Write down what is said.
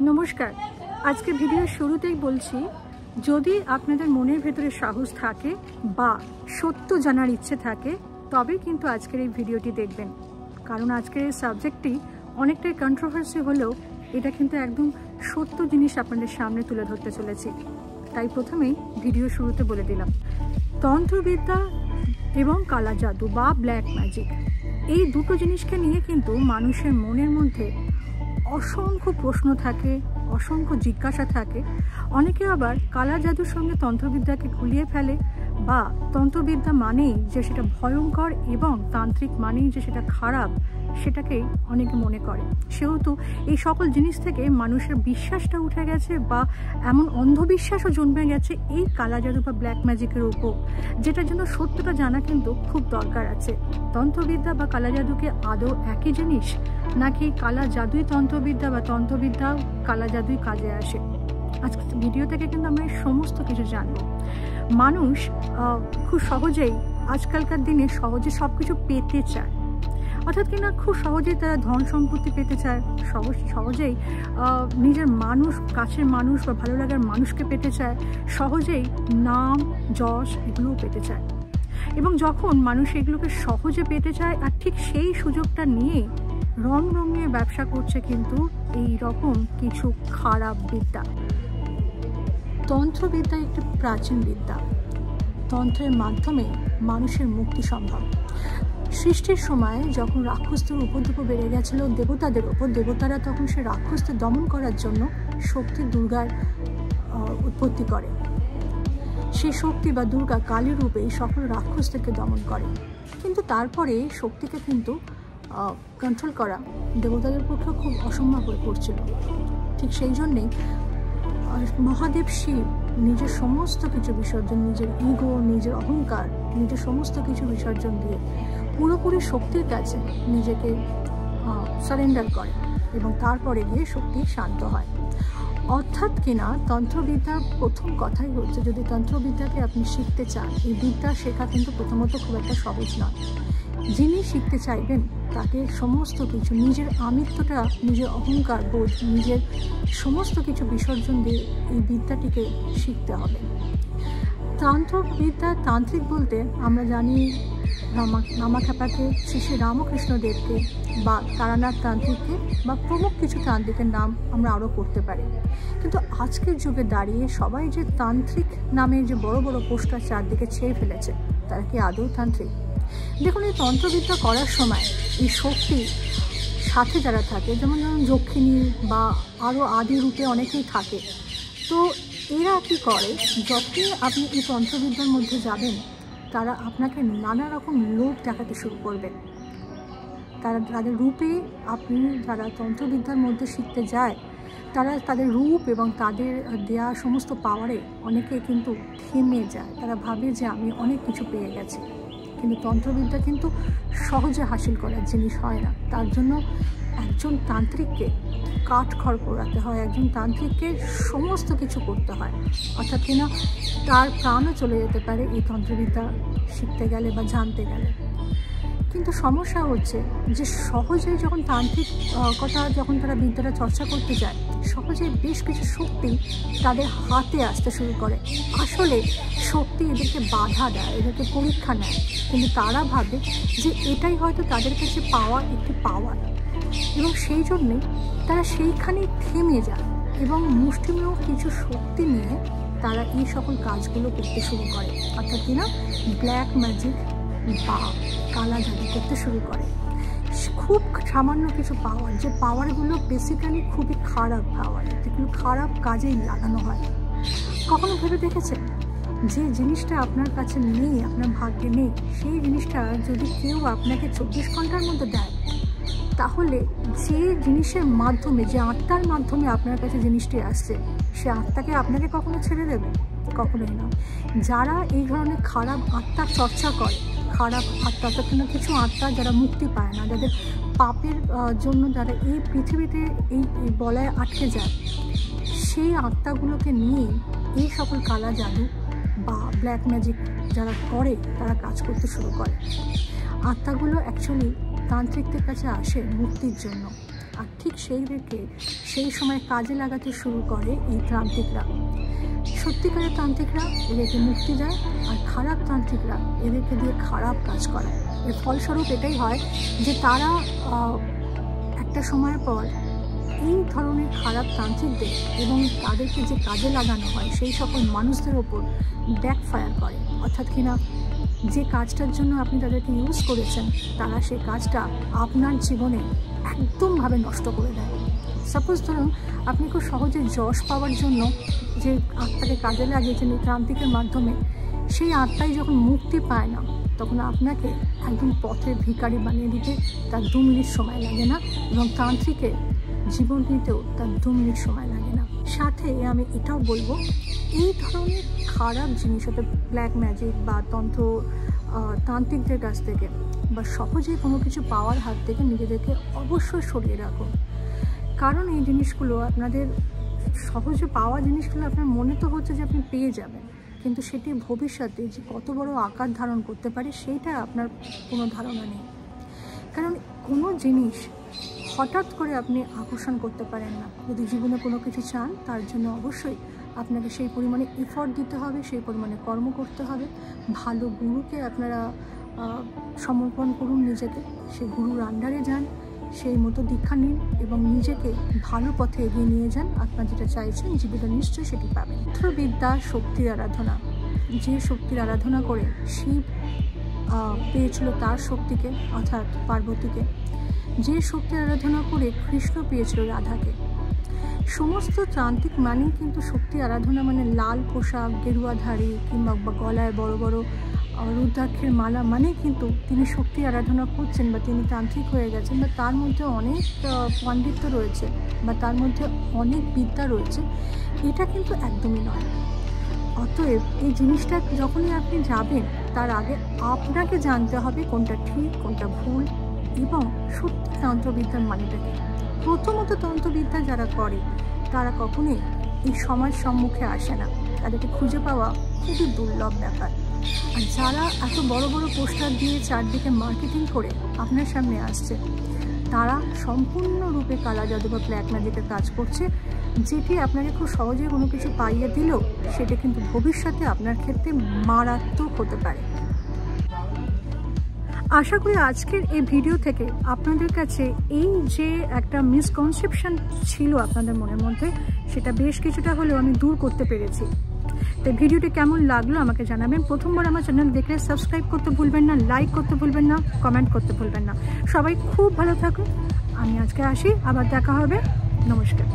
নমস্কার। আজকে ভিডিওর শুরুতেই বলছি, যদি আপনাদের মনের ভেতরে সাহস থাকে বা সত্য জানার ইচ্ছে থাকে তবে কিন্তু আজকের এই ভিডিওটি দেখবেন। কারণ আজকের এই সাবজেক্টটি অনেকটাই কন্ট্রোভার্সি হলেও এটা কিন্তু একদম সত্য জিনিস আপনাদের সামনে তুলে ধরতে চলেছি। তাই প্রথমেই ভিডিও শুরুতে বলে দিলাম, তন্ত্রবিদ্যা এবং কালা জাদু বা ব্ল্যাক ম্যাজিক এই দুটো জিনিসকে নিয়ে কিন্তু মানুষের মনের মধ্যে অসংখ্য প্রশ্ন থাকে, অসংখ্য জিজ্ঞাসা থাকে। অনেকে আবার কালা জাদুর সঙ্গে তন্ত্রবিদ্যাকে গুলিয়ে ফেলে, বা তন্ত্রবিদ্যা মানেই যে সেটা ভয়ঙ্কর এবং তান্ত্রিক মানেই যে সেটা খারাপ, সেটাকেই অনেকে মনে করে। সেহেতু এই সকল জিনিস থেকে মানুষের বিশ্বাসটা উঠে গেছে বা এমন অন্ধবিশ্বাসও জন্মে গেছে এই কালা জাদু বা ব্ল্যাক ম্যাজিকের উপর, যেটার জন্য সত্যটা জানা কিন্তু খুব দরকার আছে। তন্ত্রবিদ্যা বা কালা জাদুকে আদৌ একই জিনিস, নাকি কালা জাদুই তন্ত্রবিদ্যা বা তন্ত্রবিদ্যাও কালা জাদুই কাজে আসে? আজকে ভিডিও থেকে কিন্তু আমরা সমস্ত কিছু জানবো। মানুষ খুব সহজেই আজকালকার দিনে সহজে সব কিছু পেতে চায়, অর্থাৎ কিনা খুব সহজেই তারা ধন সম্পত্তি পেতে চায়, সহজেই নিজের মানুষ, কাছের মানুষ বা ভালো লাগার মানুষকে পেতে চায়, সহজেই নাম যশ এগুলোও পেতে চায়। এবং যখন মানুষ এগুলোকে সহজে পেতে চায় আর ঠিক সেই সুযোগটা নিয়ে রমরমিয়ে ব্যবসা করছে কিন্তু এই রকম কিছু খারাপ বিদ্যা। তন্ত্রবিদ্যা একটি প্রাচীন বিদ্যা। তন্ত্রের মাধ্যমে মানুষের মুক্তি সম্ভব। সৃষ্টির সময় যখন রাক্ষসদের উপদ্রব বেড়ে গেছিল দেবতাদের ওপর, দেবতারা তখন সে রাক্ষসদের দমন করার জন্য শক্তি দুর্গার উৎপত্তি করে। সেই শক্তি বা দুর্গা কালী রূপে সকল রাক্ষসদেরকে দমন করে। কিন্তু তারপরে শক্তিকে কিন্তু কন্ট্রোল করা দেবতাদের পক্ষে খুব অসম্ভব হয়ে পড়ছিল। ঠিক সেই জন্যেই মহাদেব শিব নিজের সমস্ত কিছু বিসর্জন, নিজের ইগো, নিজের অহংকার, নিজের সমস্ত কিছু বিসর্জন দিয়ে পুরোপুরি শক্তির কাছে নিজেকে সারেন্ডার করে এবং তারপরে গিয়ে শক্তি শান্ত হয়। অর্থাৎ কিনা তন্ত্রবিদ্যার প্রথম কথাই হচ্ছে, যদি তন্ত্রবিদ্যাকে আপনি শিখতে চান, এই বিদ্যা শেখা কিন্তু প্রথমত খুব একটা সহজ নয়। যিনি শিখতে চাইবেন তাকে সমস্ত কিছু, নিজের আমিত্বটা, নিজের অহংকার বোধ, নিজের সমস্ত কিছু বিসর্জন দিয়ে এই বিদ্যাটিকে শিখতে হবে। তন্ত্রবিদ্যা, তান্ত্রিক বলতে আমরা জানি রামাখ্যাপাকে, শ্রী রামকৃষ্ণ দেবকে বা তারানাথ তান্ত্রিককে বা প্রমুখ কিছু তান্ত্রিকের নাম আমরা আরও করতে পারি। কিন্তু আজকের যুগে দাঁড়িয়ে সবাই যে তান্ত্রিক নামে যে বড় বড় পোস্টার চারদিকে ছেয়ে ফেলেছে, তারা কি আদৌ তান্ত্রিক? দেখুন, এই তন্ত্রবিদ্যা করার সময় এই শক্তি সাথে যারা থাকে, যেমন ধরুন যক্ষিণী বা আরও আদি রূপে অনেকেই থাকে, তো এরা কি করে, যখনই আপনি এই তন্ত্রবিদ্যার মধ্যে যাবেন তারা আপনাকে নানা রকম লোভ দেখাতে শুরু করবেন। তাদের রূপে, আপনি যারা তন্ত্রবিদ্যার মধ্যে শিখতে যায় তারা তাদের রূপ এবং তাদের দেয়া সমস্ত পাওয়ারে অনেকে কিন্তু থেমে যায়। তারা ভাবে যে আমি অনেক কিছু পেয়ে গেছি। কিন্তু তন্ত্রবিদ্যা কিন্তু সহজে হাসিল করার জিনিস হয় না। তার জন্য একজন তান্ত্রিককে কাঠখড় পোড়াতে হয়, একজন তান্ত্রিককে সমস্ত কিছু করতে হয়, অর্থাৎ কিনা তার প্রাণও চলে যেতে পারে এই তন্ত্রবিদ্যা শিখতে গেলে বা জানতে গেলে। কিন্তু সমস্যা হচ্ছে যে সহজেই যখন যখন তারা বিদ্যাটা চর্চা করতে যায়, সহজেই বেশ কিছু শক্তি তাদের হাতে আসতে শুরু করে। আসলে শক্তি এদেরকে বাধা দেয়, এদেরকে পরীক্ষা নেয়, কিন্তু তারা ভাবে যে এটাই হয়তো তাদের কাছে পাওয়া একটি পাওয়ার, এবং সেই জন্যে তারা সেইখানেই থেমে যায় এবং মুষ্টিমেয় কিছু শক্তি নিয়ে তারা এই সকল কাজগুলো করতে শুরু করে, অর্থাৎ কিনা ব্ল্যাক ম্যাজিক বা কালা জাদু করতে শুরু করে। খুব সামান্য কিছু পাওয়ার, যে পাওয়ারগুলো বেসিক্যালি খুবই খারাপ পাওয়ার, যেগুলো খারাপ কাজেই লাগানো হয়। কখনো ভেবে দেখেছেন যে জিনিসটা আপনার কাছে নেই, আপনার ভাগ্যে নেই, সেই জিনিসটা যদি কেউ আপনাকে 24 ঘন্টার মধ্যে দেয়, তাহলে যে জিনিসের মাধ্যমে, যে আত্মার মাধ্যমে আপনার কাছে জিনিসটি আসছে, সে আত্মাকে আপনাকে কখনো ছেড়ে দেবে? কখনোই না। যারা এই ধরনের খারাপ আত্মার চর্চা করে, খারাপ আত্মা, তখন কিছু আত্মা যারা মুক্তি পায় না, যাদের পাপের জন্য যারা এই পৃথিবীতে এই বলয়ে আটকে যায়, সেই আত্মাগুলোকে নিয়ে এই সকল কালা জাদু বা ব্ল্যাক ম্যাজিক যারা করে তারা কাজ করতে শুরু করে। আত্মাগুলো অ্যাকচুয়ালি তান্ত্রিকদের কাছে আসে মুক্তির জন্য, আর ঠিক সেই সময় কাজে লাগাতে শুরু করে এই তান্ত্রিকরা। সত্যিকারের তান্ত্রিকরা এদেরকে মুক্তি দেয়, আর খারাপ তান্ত্রিকরা এদেরকে দিয়ে খারাপ কাজ করায়। এর ফলস্বরূপ এটাই হয় যে তারা একটা সময়ের পর এই ধরনের খারাপ তান্ত্রিকদের এবং তাদেরকে যে কাজে লাগানো হয় সেই সকল মানুষদের ওপর ব্যাকফায়ার করে। অর্থাৎ কিনা যে কাজটার জন্য আপনি তাদেরকে ইউজ করেছেন, তারা সেই কাজটা আপনার জীবনে একদমভাবে নষ্ট করে দেয়। সাপোজ ধরুন আপনি খুব সহজে যশ পাওয়ার জন্য যে আত্মাকে কাজে লাগিয়েছেন এই তান্ত্রিকের মাধ্যমে, সেই আত্মাই যখন মুক্তি পায় না, তখন আপনাকে একদম পথের ভিখারি বানিয়ে দিতে তার 2 মিনিট সময় লাগে না, এবং তান্ত্রিকের জীবন নিতেও তার 2 মিনিট সময় লাগে না। সাথে আমি এটাও বলবো, এই ধরনের খারাপ জিনিস অর্থাৎ ব্ল্যাক ম্যাজিক বা তান্ত্রিকদের কাছ থেকে বা সহজেই কোনো কিছু পাওয়ার হাত থেকে নিজেদেরকে অবশ্যই সরিয়ে রাখুন। কারণ এই জিনিসগুলো আপনাদের সহজে পাওয়া জিনিসগুলো আপনার মনে তো হচ্ছে যে আপনি পেয়ে যাবেন, কিন্তু সেটি ভবিষ্যতে যে কত বড় আকার ধারণ করতে পারে সেইটা আপনার কোনো ধারণা নেই। কারণ কোনো জিনিস হঠাৎ করে আপনি আকর্ষণ করতে পারেন না। যদি জীবনে কোনো কিছু চান, তার জন্য অবশ্যই আপনাকে সেই পরিমাণে এফর্ট দিতে হবে, সেই পরিমাণে কর্ম করতে হবে। ভালো গুরুকে আপনারা সমর্পণ করুন নিজেকে, সেই গুরুর আন্ডারে যান, সেই মতো দীক্ষা নিন এবং নিজেকে ভালো পথে এগিয়ে নিয়ে যান। আপনার যেটা চাইছেন জীবিকা নিশ্চয়ই সেটি পাবেন। বিদ্যা শক্তির আরাধনা, যে শক্তির আরাধনা করে শিব পেয়েছিল তার শক্তিকে অর্থাৎ পার্বতীকে, যে শক্তির আরাধনা করে কৃষ্ণ পেয়েছিল রাধাকে। সমস্ত তান্ত্রিক মানেই কিন্তু শক্তি আরাধনা, মানে লাল পোশাক, গেরুয়াধারী কিংবা গলায় বড় বড় রুদ্রাক্ষের মালা, মানে কিন্তু তিনি শক্তি আরাধনা করছেন বা তিনি তান্ত্রিক হয়ে গেছেন, বা তার মধ্যে অনেক পাণ্ডিত্য রয়েছে বা তার মধ্যে অনেক বিদ্যা রয়েছে, এটা কিন্তু একদমই নয়। অতএব এই জিনিসটা যখনই আপনি যাবেন, তার আগে আপনাকে জানতে হবে কোনটা ঠিক কোনটা ভুল এবং সত্যি তন্ত্রবিদ্যার মানেটা কি। প্রথমত তন্ত্রবিদ্যা যারা করে তারা কখনোই এই সমাজ সম্মুখে আসে না, তাদেরকে খুঁজে পাওয়া খুবই দুর্লভ ব্যাপার। আর যারা এত বড় বড় পোস্টার দিয়ে চারদিকে মার্কেটিং করে আপনার সামনে আসছে, তারা সম্পূর্ণরূপে কালা জাদু বা ব্ল্যাক ম্যাজিকের কাজ করছে, যেটি আপনাকে খুব সহজে কোনো কিছু পাইয়ে দিলেও সেটা কিন্তু ভবিষ্যতে আপনার ক্ষেত্রে মারাত্মক হতে পারে। আশা করি আজকের এই ভিডিও থেকে আপনাদের কাছে এই যে একটা মিসকনসেপশন ছিল আপনাদের মনের মধ্যে, সেটা বেশ কিছুটা হলেও আমি দূর করতে পেরেছি। তো ভিডিওটি কেমন লাগলো আমাকে জানাবেন। প্রথমবার আমার চ্যানেল দেখলে সাবস্ক্রাইব করতে ভুলবেন না, লাইক করতে ভুলবেন না, কমেন্ট করতে ভুলবেন না। সবাই খুব ভালো থাকুন। আমি আজকে আসি, আবার দেখা হবে। নমস্কার।